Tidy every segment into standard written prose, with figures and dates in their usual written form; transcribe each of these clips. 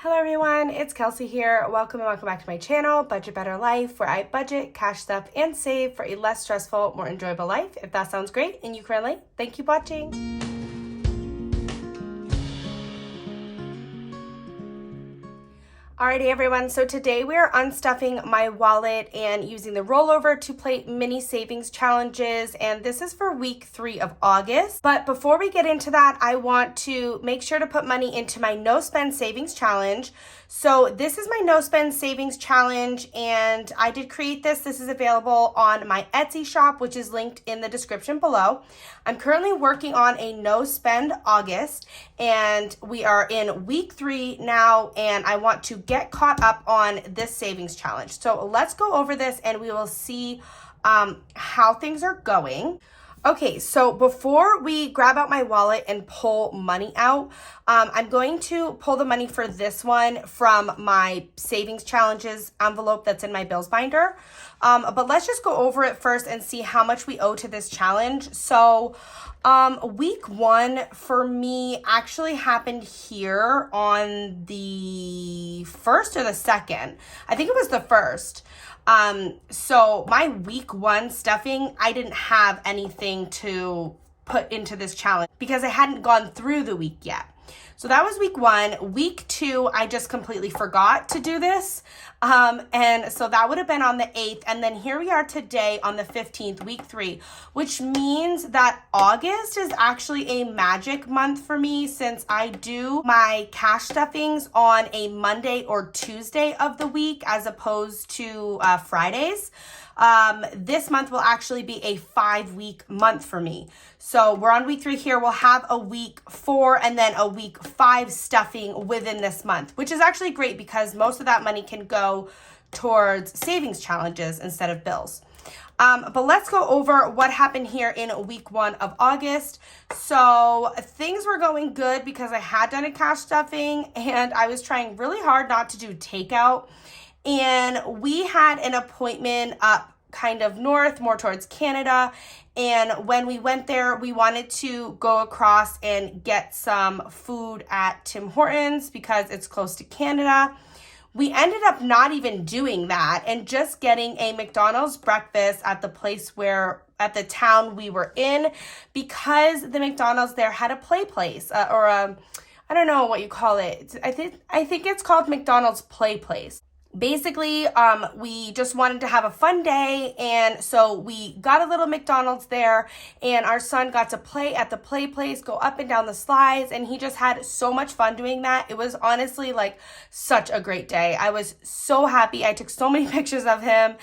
Hello everyone, it's Kelsey here. Welcome back to my channel, Budget Better Life, where I budget, cash stuff, and save for a less stressful, more enjoyable life. If that sounds great and you can relate, thank you for watching. Alrighty everyone, so today we are unstuffing my wallet and using the rollover to play mini savings challenges, and this is for week 3 of August. But before we get into that, I want to make sure to put money into my no spend savings challenge. So this is my no spend savings challenge, and I did create this. This is available on my Etsy shop, which is linked in the description below. I'm currently working on a no spend August, and we are in week 3 now, and I want to get caught up on this savings challenge. So let's go over this and we will see how things are going. Okay, so before we grab out my wallet and pull money out, I'm going to pull the money for this one from my savings challenges envelope that's in my bills binder. But let's just go over it first and see how much we owe to this challenge. So week 1 for me actually happened here on the 1st or the 2nd. I think it was the 1st. So my week 1 stuffing, I didn't have anything to put into this challenge because I hadn't gone through the week yet. So that was week 1. Week 2, I just completely forgot to do this. And so that would have been on the 8th. And then here we are today on the 15th, week 3, which means that August is actually a magic month for me since I do my cash stuffings on a Monday or Tuesday of the week as opposed to Fridays. This month will actually be a 5-week month for me. So we're on week 3 here. We'll have a week 4 and then a week 5 stuffing within this month, which is actually great because most of that money can go towards savings challenges instead of bills. But let's go over what happened here in week 1 of August. So things were going good because I had done a cash stuffing and I was trying really hard not to do takeout. And we had an appointment up kind of north, more towards Canada. And when we went there, we wanted to go across and get some food at Tim Hortons because it's close to Canada. We ended up not even doing that and just getting a McDonald's breakfast at the place at the town we were in, because the McDonald's there had a play place or a, I don't know what you call it. I think it's called McDonald's Play Place. Basically, we just wanted to have a fun day, and so we got a little McDonald's there, and our son got to play at the play place, go up and down the slides, and he just had so much fun doing that. It was honestly like such a great day. I was so happy. I took so many pictures of him.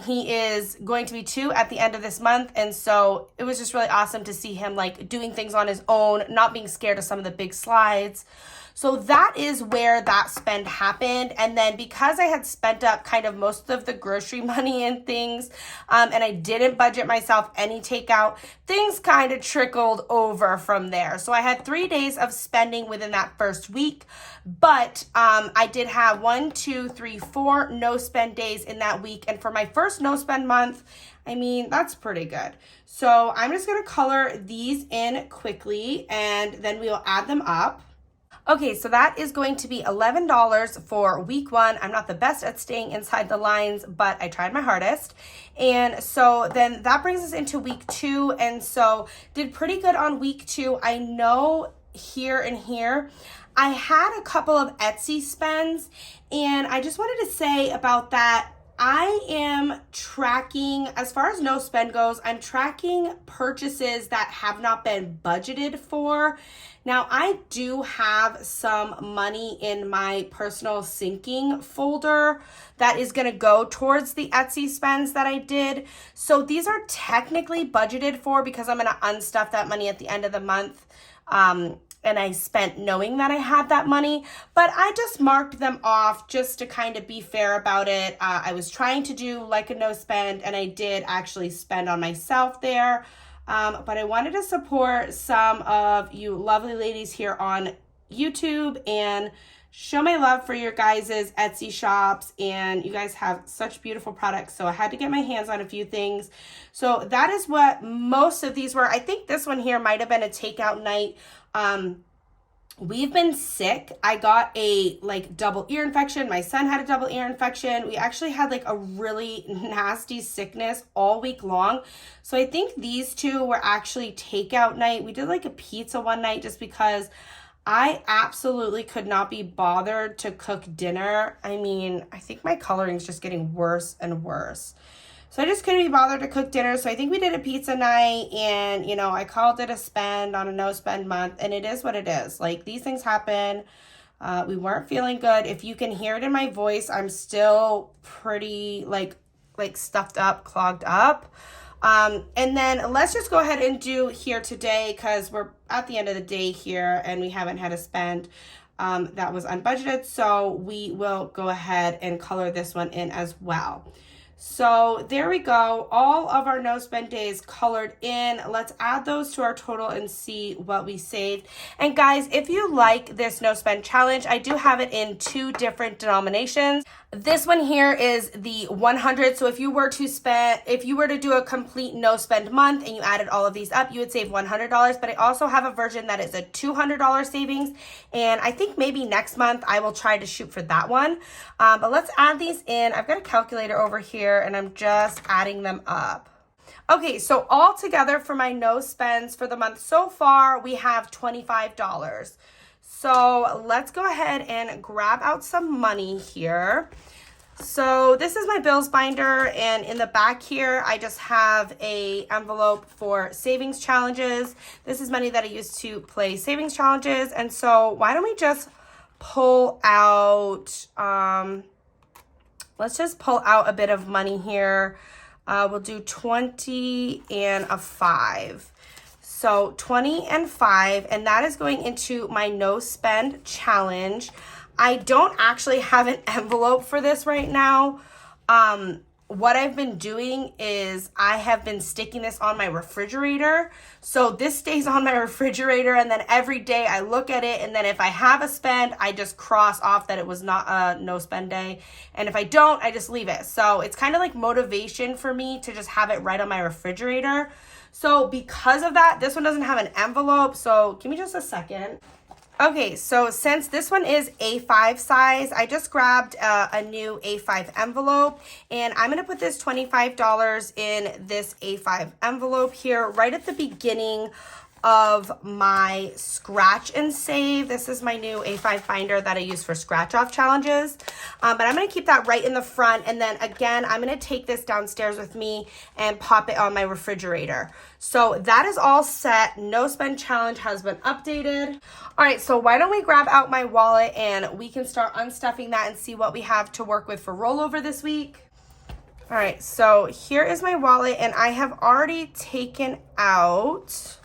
He is going to be 2 at the end of this month, and so it was just really awesome to see him like doing things on his own, not being scared of some of the big slides. So that is where that spend happened. And then because I had spent up kind of most of the grocery money and things, and I didn't budget myself any takeout, things kind of trickled over from there. So I had 3 days of spending within that first week, but I did have 1, 2, 3, 4 no spend days in that week. And for my first no spend month, I mean, that's pretty good. So I'm just going to color these in quickly and then we'll add them up. Okay, so that is going to be $11 for week 1. I'm not the best at staying inside the lines, but I tried my hardest. And so then that brings us into week 2. And so did pretty good on week 2. I know here and here, I had a couple of Etsy spends, and I just wanted to say about that, I am tracking, as far as no spend goes, I'm tracking purchases that have not been budgeted for. Now, I do have some money in my personal sinking folder that is going to go towards the Etsy spends that I did. So these are technically budgeted for because I'm going to unstuff that money at the end of the month. And I spent knowing that I had that money, but I just marked them off just to kind of be fair about it. I was trying to do like a no spend, and I did actually spend on myself there. But I wanted to support some of you lovely ladies here on YouTube and show my love for your guys' Etsy shops, and you guys have such beautiful products, so I had to get my hands on a few things. So that is what most of these were. I think this one here might have been a takeout night We've been sick. I got a double ear infection. My son had a double ear infection. We actually had like a really nasty sickness all week long. So I think these two were actually takeout night. We did like a pizza one night just because I absolutely could not be bothered to cook dinner. I mean, I think my coloring is just getting worse and worse. So I just couldn't be bothered to cook dinner. So I think we did a pizza night, and, you know, I called it a spend on a no spend month, and it is what it is. Like, these things happen. We weren't feeling good. If you can hear it in my voice, I'm still pretty like stuffed up, clogged up. And then let's just go ahead and do here today, because we're at the end of the day here and we haven't had a spend that was unbudgeted. So we will go ahead and color this one in as well. So there we go. All of our no spend days colored in. Let's add those to our total and see what we saved. And guys, if you like this no spend challenge, I do have it in 2 different denominations. This one here is the 100. So if you were to do a complete no spend month and you added all of these up, you would save $100. But I also have a version that is a $200 savings. And I think maybe next month I will try to shoot for that one. But let's add these in. I've got a calculator over here and I'm just adding them up. Okay, so all together for my no spends for the month so far, we have $25. So let's go ahead and grab out some money here. So this is my bills binder, and in the back here, I just have a envelope for savings challenges. This is money that I use to play savings challenges. And so why don't we just pull out, let's just pull out a bit of money here. We'll do 20 and a 5. So 20 and 5, and that is going into my no spend challenge. I don't actually have an envelope for this right now. What I've been doing is I have been sticking this on my refrigerator. So this stays on my refrigerator, and then every day I look at it, and then if I have a spend, I just cross off that it was not a no spend day. And if I don't, I just leave it. So it's kind of like motivation for me to just have it right on my refrigerator. So because of that, this one doesn't have an envelope. So give me just a second. Okay, so since this one is A5 size, I just grabbed a new A5 envelope, and I'm going to put this $25 in this A5 envelope here right at the beginning of my scratch and save. This is my new A5 binder that I use for scratch off challenges. But I'm going to keep that right in the front. And then again, I'm going to take this downstairs with me and pop it on my refrigerator. So that is all set. No spend challenge has been updated. All right, so why don't we grab out my wallet and we can start unstuffing that and see what we have to work with for rollover this week. All right, so here is my wallet, and I have already taken out,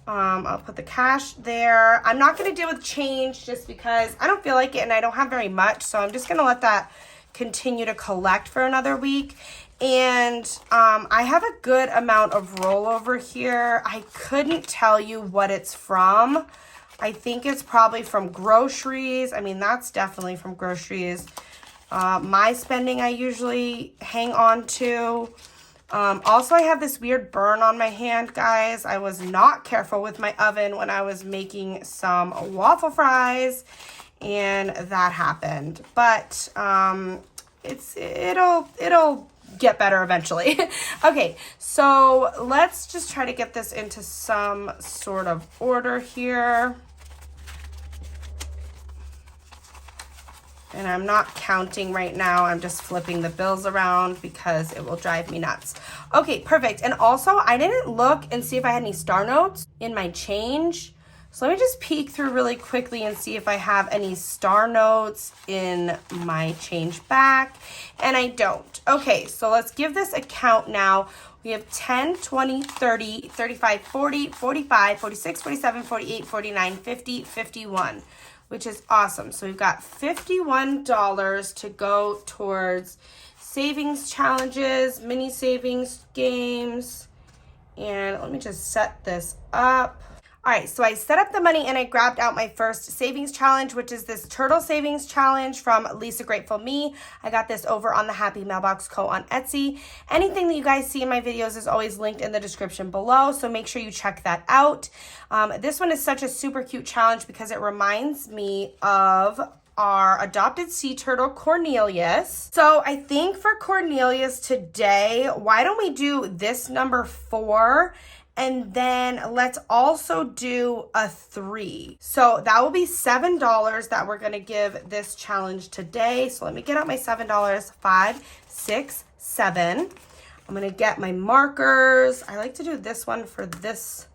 I'll put the cash there. I'm not going to deal with change just because I don't feel like it and I don't have very much. So I'm just going to let that continue to collect for another week. And I have a good amount of rollover here. I couldn't tell you what it's from. I think it's probably from groceries. I mean, that's definitely from groceries. My spending I usually hang on to. Also, I have this weird burn on my hand, guys. I was not careful with my oven when I was making some waffle fries, and that happened. But it'll get better eventually. Okay, so let's just try to get this into some sort of order here. And I'm not counting right now. I'm just flipping the bills around because it will drive me nuts. Okay, perfect. And also, I didn't look and see if I had any star notes in my change. So let me just peek through really quickly and see if I have any star notes in my change back. And I don't. Okay, so let's give this a count now. We have 10, 20, 30, 35, 40, 45, 46, 47, 48, 49, 50, 51. Which is awesome. So we've got $51 to go towards savings challenges, mini savings games. And let me just set this up. All right, so I set up the money and I grabbed out my first savings challenge, which is this turtle savings challenge from Lisa Grateful Me. I got this over on the Happy Mailbox Co. on Etsy. Anything that you guys see in my videos is always linked in the description below, so make sure you check that out. This one is such a super cute challenge because it reminds me of our adopted sea turtle, Cornelius. So I think for Cornelius today, why don't we do this number 4? And then let's also do a 3. So that will be $7 that we're gonna give this challenge today. So let me get out my $7. 5, 6, 7. I'm gonna get my markers. I like to do this one for this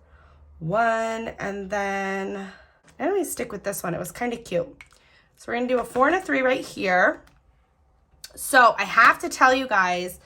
one. And then let me stick with this one. It was kind of cute. So we're gonna do a 4 and a 3 right here. So I have to tell you guys,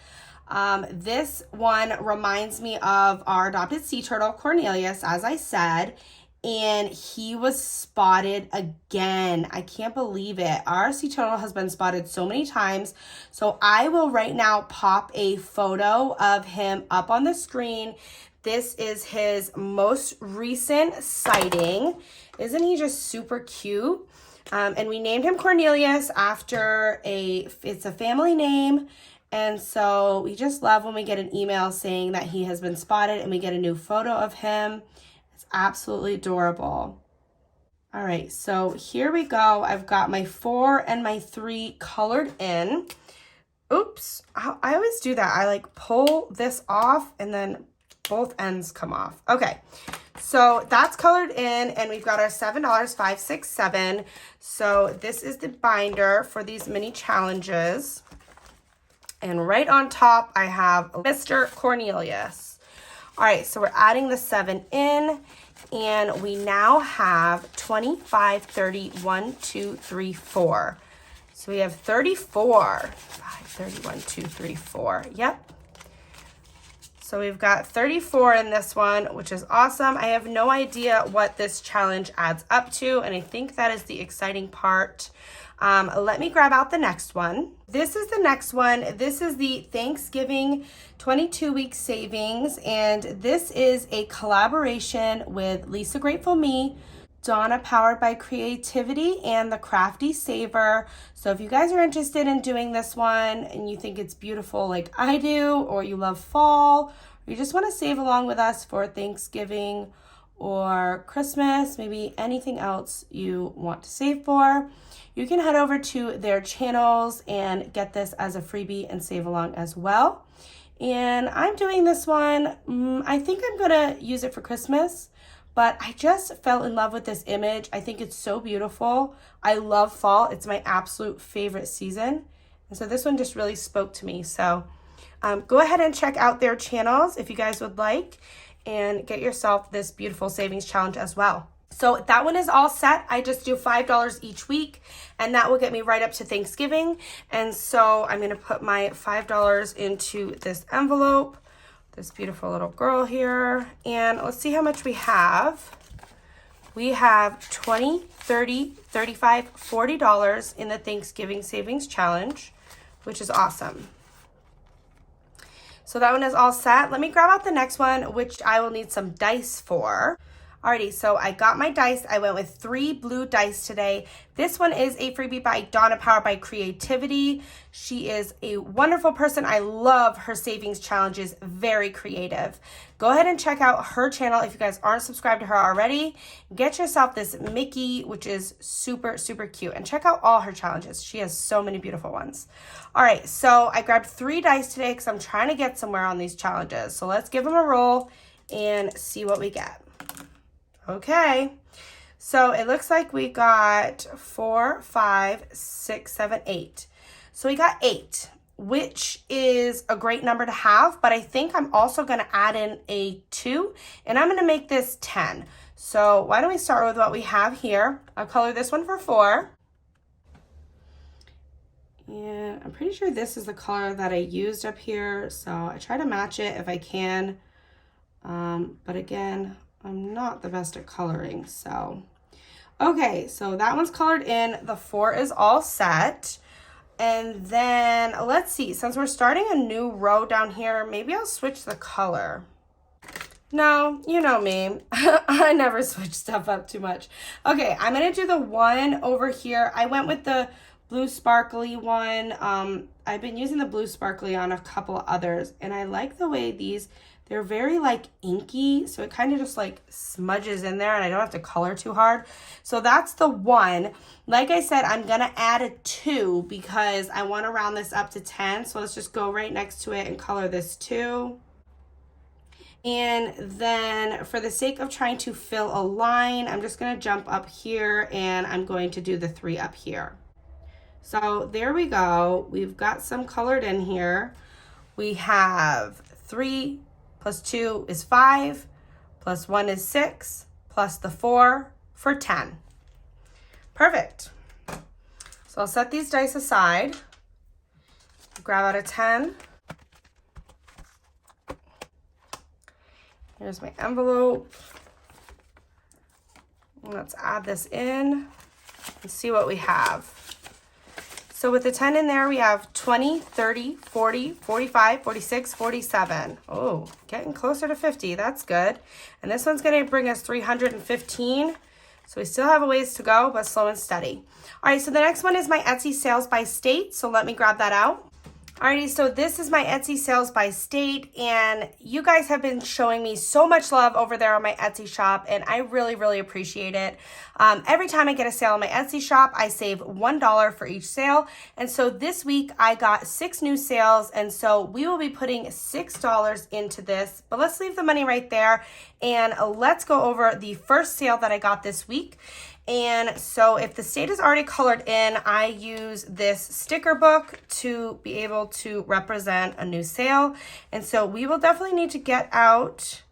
this one reminds me of our adopted sea turtle, Cornelius, as I said, and he was spotted again. I can't believe it. Our sea turtle has been spotted so many times. So I will right now pop a photo of him up on the screen. This is his most recent sighting. Isn't he just super cute? And we named him Cornelius after it's a family name. And so we just love when we get an email saying that he has been spotted and we get a new photo of him. It's absolutely adorable. All right, so here we go. I've got my 4 and my 3 colored in. Oops, I always do that. I like pull this off and then both ends come off. Okay, so that's colored in and we've got our $7, 5, 6, 7. So this is the binder for these mini challenges. And right on top, I have Mr. Cornelius. All right, so we're adding the 7 in, and we now have 25, 30, 1, 2, 3, 4. So we have 34. 5, 30, 1, 2, 3, 4. Yep. So we've got 34 in this one, which is awesome. I have no idea what this challenge adds up to, and I think that is the exciting part. Let me grab out the next one. This is the next one. This is the Thanksgiving 22-week savings, and this is a collaboration with Lisa Grateful Me, Donna Powered by Creativity, and the Crafty Saver. So if you guys are interested in doing this one and you think it's beautiful like I do, or you love fall, or you just want to save along with us for Thanksgiving or Christmas, maybe anything else you want to save for, you can head over to their channels and get this as a freebie and save along as well. And I'm doing this one, I think I'm gonna use it for Christmas, but I just fell in love with this image. I think it's so beautiful. I love fall. It's my absolute favorite season. And so this one just really spoke to me. So go ahead and check out their channels if you guys would like, and get yourself this beautiful savings challenge as well. So that one is all set. I just do $5 each week, and that will get me right up to Thanksgiving. And so I'm gonna put my $5 into this envelope, this beautiful little girl here, and let's see how much we have. We have $20, $30, $35, $40 in the Thanksgiving Savings Challenge, which is awesome. So that one is all set. Let me grab out the next one, which I will need some dice for. Alrighty, so I got my dice. I went with 3 blue dice today. This one is a freebie by Donna Powered by Creativity. She is a wonderful person. I love her savings challenges, very creative. Go ahead and check out her channel if you guys aren't subscribed to her already. Get yourself this Mickey, which is super, super cute. And check out all her challenges. She has so many beautiful ones. All right, so I grabbed 3 dice today because I'm trying to get somewhere on these challenges. So let's give them a roll and see what we get. Okay, so it looks like we got 4, 5, 6, 7, 8. So we got 8, which is a great number to have, but I think I'm also gonna add in a 2, and I'm gonna make this 10. So why don't we start with what we have here? I'll color this one for 4. And I'm pretty sure this is the color that I used up here, so I try to match it if I can, but again, I'm not the best at coloring, so. Okay, so that one's colored in. The 4 is all set. And then, let's see, since we're starting a new row down here, maybe I'll switch the color. No, you know me. I never switch stuff up too much. Okay, I'm going to do the one over here. I went with the blue sparkly one. I've been using the blue sparkly on a couple others, and I like the way they're very like inky, so it kind of just like smudges in there and I don't have to color too hard. So that's the one. Like I said, I'm gonna add a 2 because I want to round this up to 10. So let's just go right next to it and color this 2. And then for the sake of trying to fill a line, I'm just gonna jump up here and I'm going to do the 3 up here. So there we go. We've got some colored in here. We have 3 plus 2 is 5, plus 1 is 6, plus the 4 for 10. Perfect. So I'll set these dice aside, grab out a 10. Here's my envelope. Let's add this in and see what we have. So with the 10 in there, we have 20, 30, 40, 45, 46, 47. Oh, getting closer to 50. That's good. And this one's going to bring us 315. So we still have a ways to go, but slow and steady. All right, so the next one is my Etsy sales by state. So let me grab that out. Alrighty, so this is my Etsy sales by state, and you guys have been showing me so much love over there on my Etsy shop, and I really, really appreciate it. Every time I get a sale on my Etsy shop, I save $1 for each sale, and so this week I got 6 new sales, and so we will be putting $6 into this, but let's leave the money right there, and let's go over the first sale that I got this week. And so if the state is already colored in, I use this sticker book to be able to represent a new sale. And so we will definitely need to get out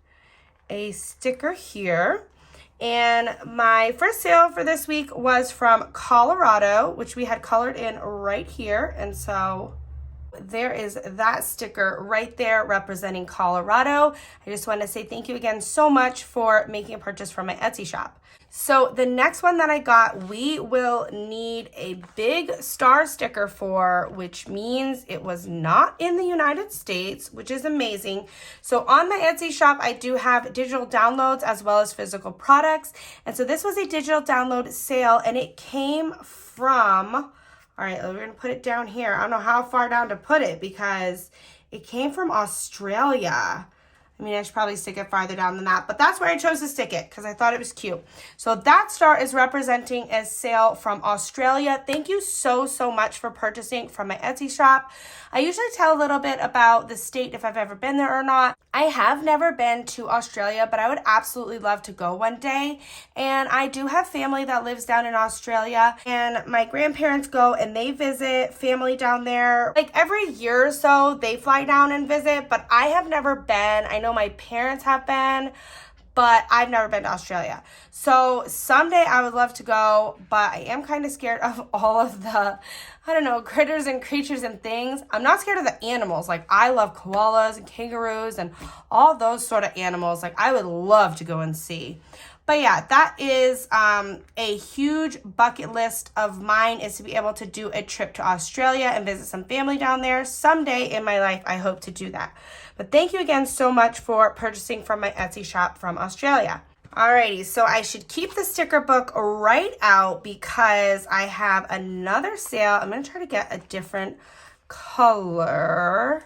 a sticker here. And my first sale for this week was from Colorado, which we had colored in right here. And so there is that sticker right there representing Colorado. I just want to say thank you again so much for making a purchase from my Etsy shop. So the next one that I got, we will need a big star sticker for, which means it was not in the United States, which is amazing. So on my Etsy shop, I do have digital downloads as well as physical products. And so this was a digital download sale, and it came from, all right, we're gonna put it down here. I don't know how far down to put it because it came from Australia. I mean, I should probably stick it farther down than that, but that's where I chose to stick it because I thought it was cute. So that star is representing a sale from Australia. Thank you so, so much for purchasing from my Etsy shop. I usually tell a little bit about the state if I've ever been there or not. I have never been to Australia, but I would absolutely love to go one day. And I do have family that lives down in Australia, and my grandparents go and they visit family down there. Like every year or so, they fly down and visit, but I have never been. I know my parents have been, but I've never been to Australia. So someday I would love to go, but I am kind of scared of all of the, I don't know, critters and creatures and things. I'm not scared of the animals. Like I love koalas and kangaroos and all those sort of animals. Like I would love to go and see. But yeah, that is a huge bucket list of mine, is to be able to do a trip to Australia and visit some family down there. Someday in my life, I hope to do that. But thank you again so much for purchasing from my Etsy shop from Australia. Alrighty, so I should keep the sticker book right out because I have another sale. I'm going to try to get a different color.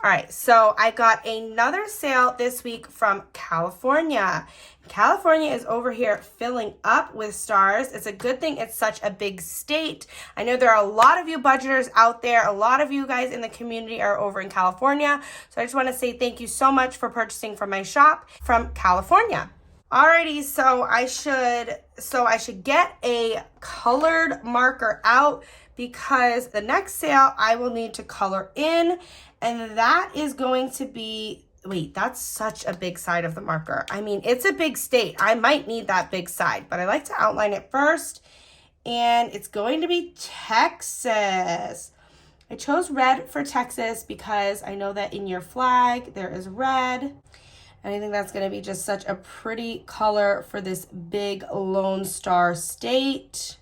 All right, so I got another sale this week from California. California is over here filling up with stars. It's a good thing it's such a big state. I know there are a lot of you budgeters out there. A lot of you guys in the community are over in California. So I just want to say thank you so much for purchasing from my shop from California. Alrighty, so I should get a colored marker out because the next sale I will need to color in, and that is going to be, wait, that's such a big side of the marker. I mean, it's a big state. I might need that big side, but I like to outline it first, and it's going to be Texas. I chose red for Texas because I know that in your flag there is red. And I think that's going to be just such a pretty color for this big Lone Star state.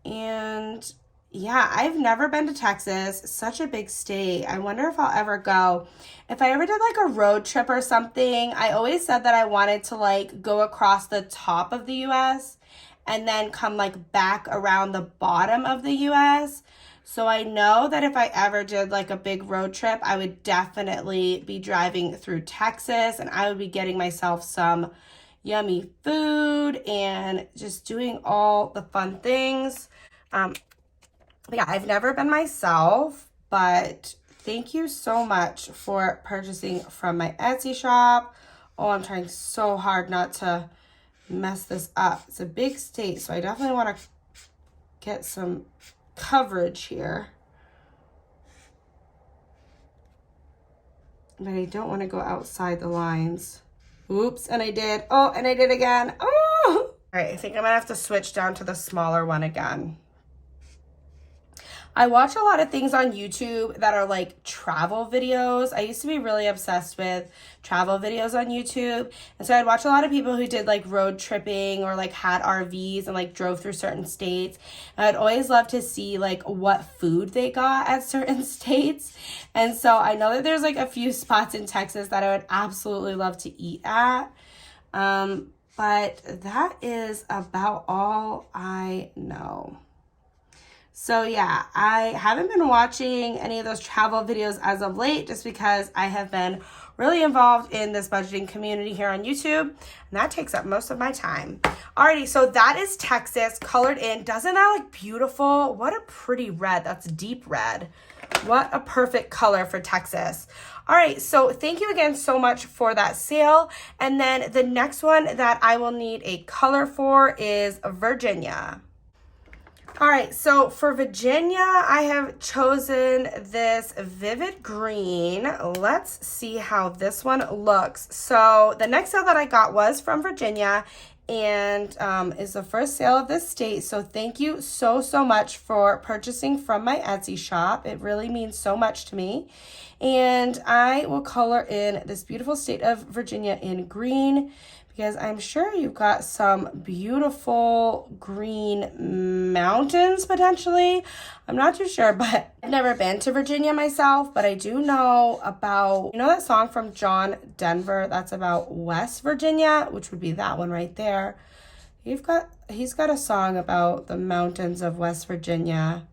And Yeah, I've never been to Texas. Such a big state. I wonder if I'll ever go. If I ever did like a road trip or something, I always said that I wanted to like go across the top of the US and then come like back around the bottom of the US. So I know that if I ever did like a big road trip, I would definitely be driving through Texas and I would be getting myself some yummy food and just doing all the fun things. Yeah, I've never been myself, but thank you so much for purchasing from my Etsy shop. Oh, I'm trying so hard not to mess this up. It's a big state, so I definitely want to get some coverage here. But I don't want to go outside the lines. Oops, and I did. Oh, and I did again. Oh! All right, I think I'm going to have to switch down to the smaller one again. I watch a lot of things on YouTube that are like travel videos. I used to be really obsessed with travel videos on YouTube. And so I'd watch a lot of people who did like road tripping or like had RVs and like drove through certain states. And I'd always love to see like what food they got at certain states. And so I know that there's like a few spots in Texas that I would absolutely love to eat at. But that is about all I know. So yeah, I haven't been watching any of those travel videos as of late just because I have been really involved in this budgeting community here on YouTube, and that takes up most of my time. Alrighty, so that is Texas colored in. Doesn't that look beautiful? What a pretty red. That's deep red. What a perfect color for Texas. All right, so thank you again so much for that sale. And then the next one that I will need a color for is Virginia. All right, so for Virginia, I have chosen this vivid green. Let's see how this one looks. So the next sale that I got was from Virginia and is the first sale of this state. So thank you so much for purchasing from my Etsy shop. It really means so much to me. And I will color in this beautiful state of Virginia in green, because I'm sure you've got some beautiful green mountains potentially. I'm not too sure, but I've never been to Virginia myself, but I do know about, you know that song from John Denver that's about West Virginia, which would be that one right there. He's got a song about the mountains of West Virginia.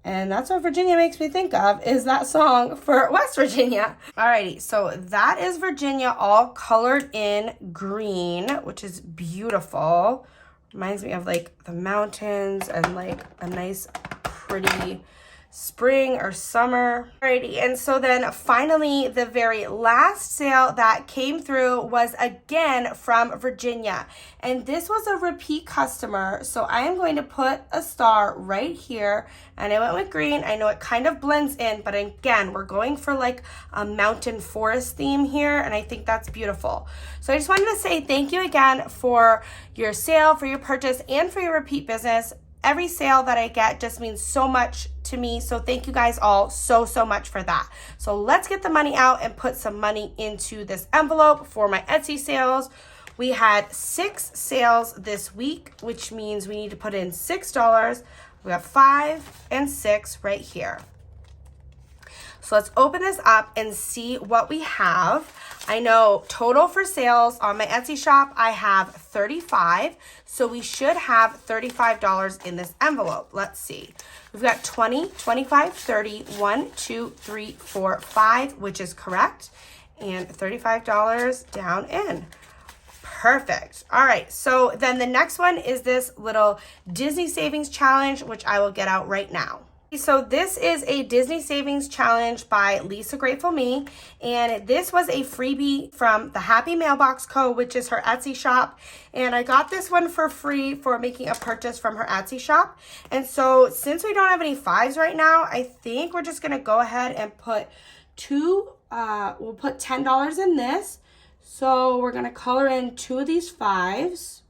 And that's what Virginia makes me think of, is that song for West Virginia. Alrighty, so that is Virginia all colored in green, which is beautiful. Reminds me of like the mountains and like a nice pretty spring or summer. Alrighty, and so then finally the very last sale that came through was again from Virginia, and this was a repeat customer, so I am going to put a star right here, and I went with green. I know it kind of blends in, but again, we're going for like a mountain forest theme here, and I think that's beautiful. So I just wanted to say thank you again for your sale, for your purchase, and for your repeat business. Every sale that I get just means so much to me. So thank you guys all so much for that. So let's get the money out and put some money into this envelope for my Etsy sales. We had 6 sales this week, which means we need to put in $6. We have 5 and 6 right here. So let's open this up and see what we have. I know total for sales on my Etsy shop, I have 35. So we should have $35 in this envelope. Let's see. We've got 20, 25, 30, 1, 2, 3, 4, 5, which is correct. And $35 down in. Perfect. All right. So then the next one is this little Disney Savings Challenge, which I will get out right now. So this is a Disney Savings Challenge by Lisa Grateful Me, and this was a freebie from the Happy Mailbox Co., which is her Etsy shop, and I got this one for free for making a purchase from her Etsy shop. And so since we don't have any 5s right now, I think we're just going to go ahead and put we'll put $10 in this. So we're going to color in 2 of these 5s.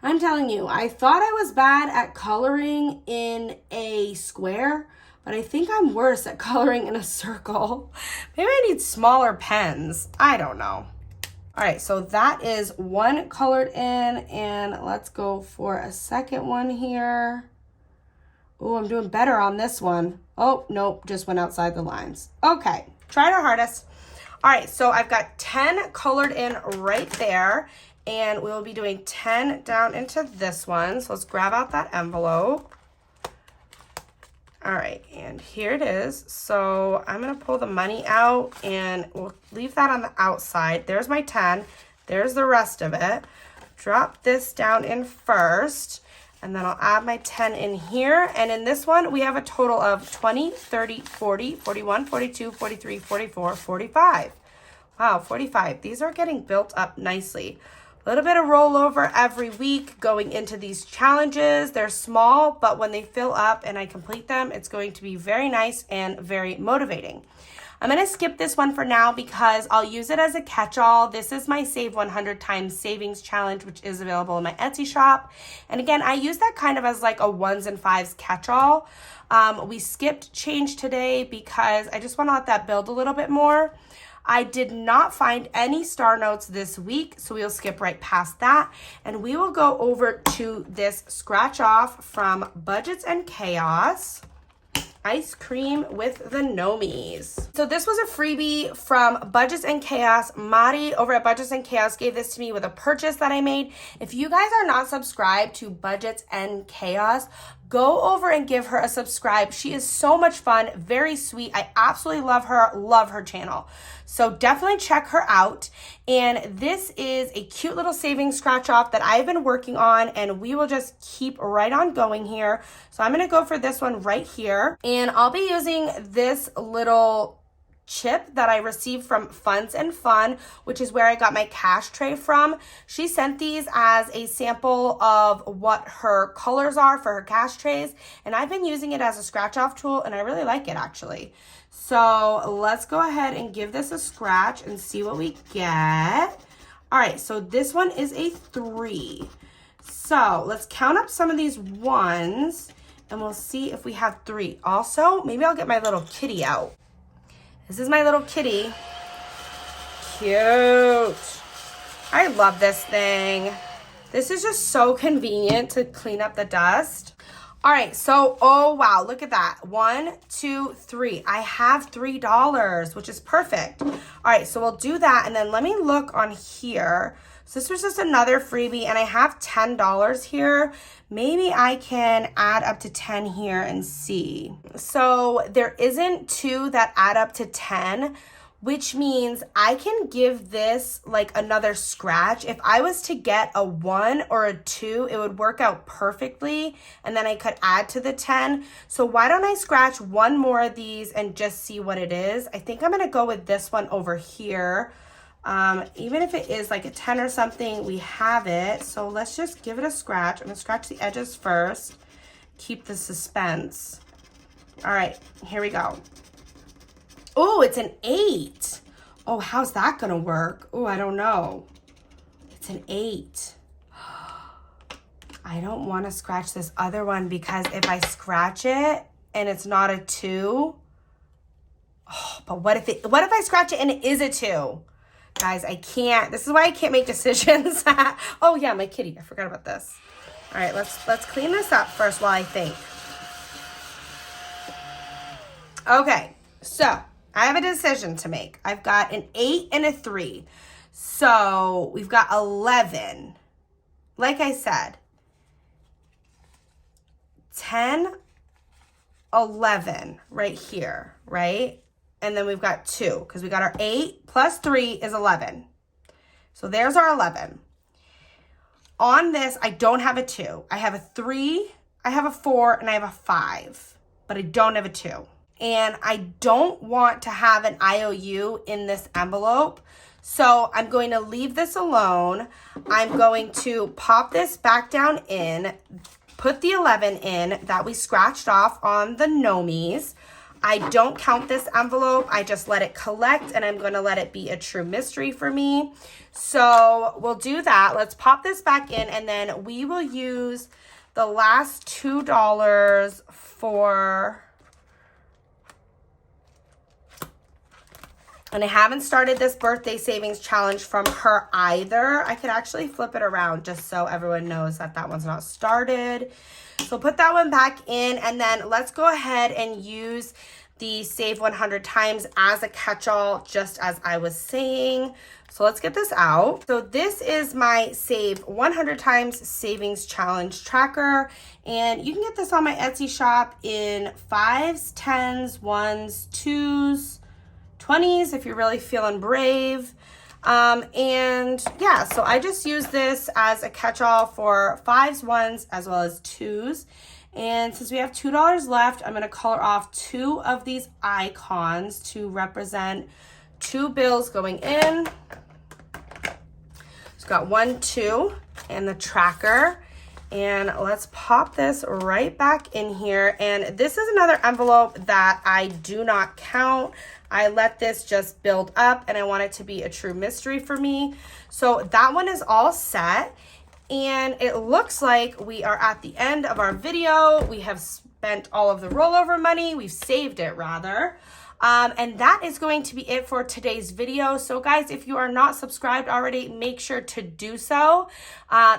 I'm telling you, I thought I was bad at coloring in a square, but I think I'm worse at coloring in a circle. Maybe I need smaller pens. I don't know. All right, so that is one colored in, and let's go for a second one here. Oh, I'm doing better on this one. Oh, nope, just went outside the lines. Okay, tried our hardest. All right, so I've got 10 colored in right there, and we'll be doing 10 down into this one. So let's grab out that envelope. All right, and here it is. So I'm gonna pull the money out and we'll leave that on the outside. There's my 10, there's the rest of it. Drop this down in first, and then I'll add my 10 in here. And in this one, we have a total of 20, 30, 40, 41, 42, 43, 44, 45. Wow, 45. These are getting built up nicely. A little bit of rollover every week going into these challenges. They're small, but when they fill up and I complete them, it's going to be very nice and very motivating. I'm going to skip this one for now because I'll use it as a catch-all. This is my Save 100 Times Savings Challenge, which is available in my Etsy shop. And again, I use that kind of as like a ones and fives catch-all. We skipped change today because I just want to let that build a little bit more. I did not find any star notes this week, so we'll skip right past that. And we will go over to this scratch off from Budgets and Chaos. Ice cream with the Nomies. So this was a freebie from Budgets and Chaos. Mari over at Budgets and Chaos gave this to me with a purchase that I made. If you guys are not subscribed to Budgets and Chaos, go over and give her a subscribe. She is so much fun, very sweet. I absolutely love her channel. So definitely check her out. And this is a cute little savings scratch off that I've been working on, and we will just keep right on going here. So I'm gonna go for this one right here. And I'll be using this little chip that I received from Funds and Fun, which is where I got my cash tray from. She sent these as a sample of what her colors are for her cash trays, and I've been using it as a scratch off tool, and I really like it actually. So let's go ahead and give this a scratch and see what we get. All right, so this one is a 3. So let's count up some of these ones and we'll see if we have 3. Also, maybe I'll get my little kitty out. This is my little kitty. Cute. I love this thing. This is just so convenient to clean up the dust. All right, so, oh wow, look at that. 1, 2, 3. I have $3, which is perfect. All right, so we'll do that, and then let me look on here. So this was just another freebie, and I have $10 here. Maybe I can add up to 10 here and see. So there isn't 2 that add up to 10, which means I can give this like another scratch. If I was to get a 1 or a 2, it would work out perfectly, and then I could add to the 10. So why don't I scratch one more of these and just see what it is? I think I'm gonna go with this one over here. Even if it is like a 10 or something, we have it. So let's just give it a scratch. I'm gonna scratch the edges first, keep the suspense. All right, here we go. Oh, it's an 8. Oh, how's that gonna work? Oh, I don't know. It's an 8. I don't want to scratch this other one because if I scratch it and it's not a 2, oh, but what if I scratch it and it is a 2? Guys, I can't. This is why I can't make decisions. Oh yeah, my kitty. I forgot about this. All right, let's clean this up first while I think. Okay, so I have a decision to make. I've got an 8 and a 3. So we've got 11. Like I said, 10, 11 right here, right? And then we've got 2 because we got our 8 plus 3 is 11. So there's our 11. On this, I don't have a 2. I have a 3, I have a 4, and I have a 5, but I don't have a 2. And I don't want to have an IOU in this envelope. So I'm going to leave this alone. I'm going to pop this back down in, put the 11 in that we scratched off on the Nomies. I don't count this envelope. I just let it collect, and I'm going to let it be a true mystery for me. So we'll do that. Let's pop this back in, and then we will use the last $2 for And I haven't started this birthday savings challenge from her either. I could actually flip it around just so everyone knows that that one's not started. So put that one back in, and then let's go ahead and use the Save 100 Times as a catch-all, just as I was saying. So let's get this out. So this is my Save 100 Times Savings Challenge tracker, and you can get this on my Etsy shop in 5s, 10s, 1s, 2s, 20s if you're really feeling brave. And yeah, so I just use this as a catch-all for 5s, 1s, as well as 2s. And since we have $2 left, I'm going to color off 2 of these icons to represent 2 bills going in. So got 1, 2, and the tracker. And let's pop this right back in here. And this is another envelope that I do not count. I let this just build up, and I want it to be a true mystery for me. So that one is all set. And it looks like we are at the end of our video. We have spent all of the rollover money. We've saved it, rather. And that is going to be it for today's video. So guys, if you are not subscribed already, make sure to do so.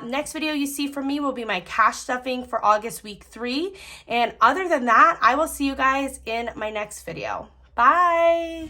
Next video you see from me will be my cash stuffing for August week 3. And other than that, I will see you guys in my next video. Bye.